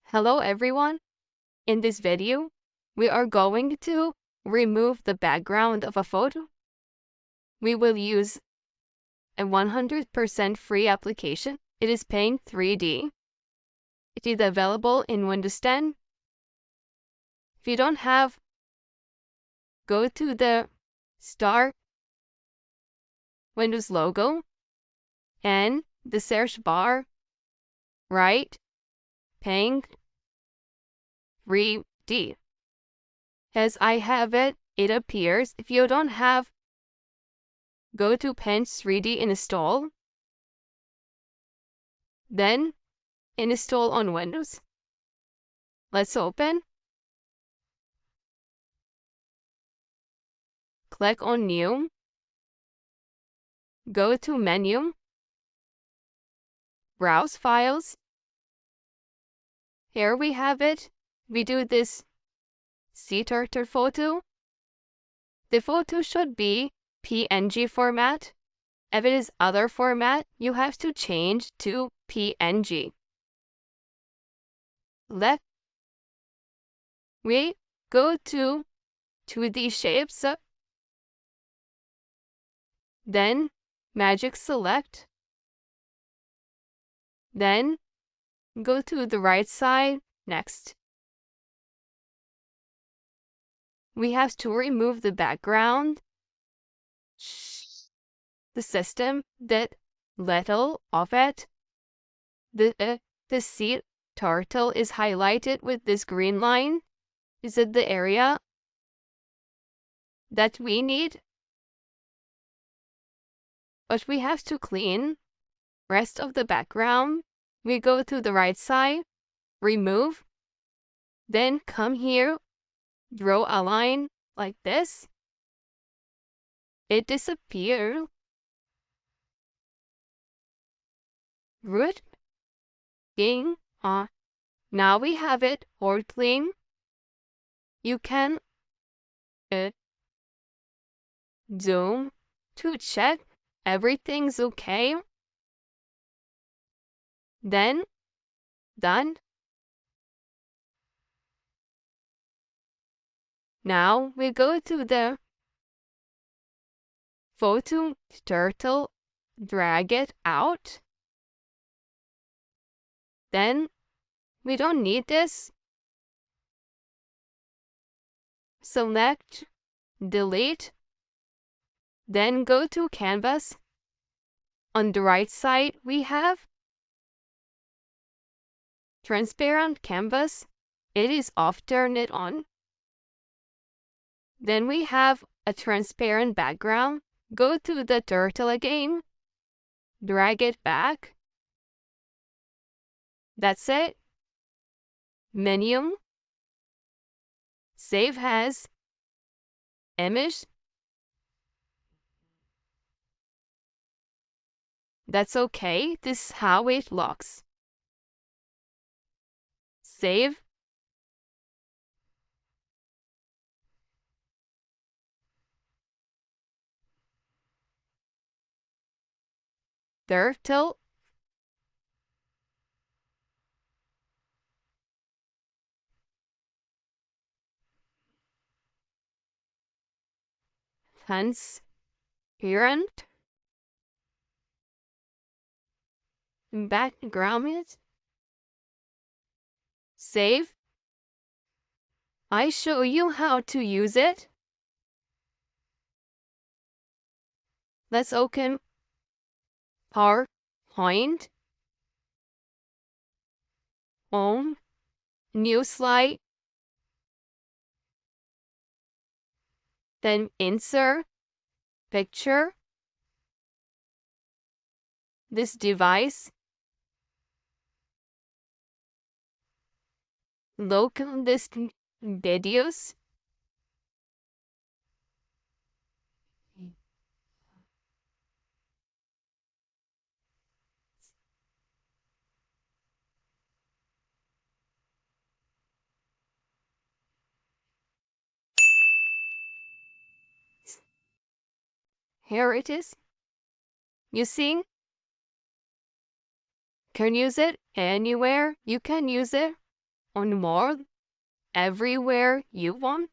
Hello everyone. In this video, we are going to remove the background of a photo. We will use a 100% free application. It is Paint 3D. It is available in Windows 10. If you don't have, go to the Start Windows logo and the search bar, write Paint 3D. As I have it, it appears. If you don't have, go to Paint 3D install, then install on Windows. Let's open. Click on New. Go to Menu. Browse Files. Here we have it. We do this sea turtle photo. The photo should be PNG format. If it is other format, you have to change to PNG. We go to 2D shapes, then Magic Select, then go to the right side, next. We have to remove the background, the system, that little of it. The sea turtle is highlighted with this green line. Is it the area that we need? But we have to clean rest of the background. We go to the right side, remove, then come here, draw a line like this. It disappeared. Root. King. Now we have it all clean. You can zoom to check everything's okay. Then done. Now we go to the photo turtle, drag it out. Then we don't need this. Select, delete. Then go to Canvas. On the right side, we have transparent canvas. It is off, turn it on. Then we have a transparent background. Go to the turtle again. Drag it back. That's it. Menu. Save as. Image. That's okay. This is how it looks. Save. Turtle. Transparent. Background. Save. I show you how to use it. Let's open PowerPoint. Home. New slide. Then insert picture. This device. Local this videos. Here it is. You see? Can use it anywhere. You can use it on more everywhere you want?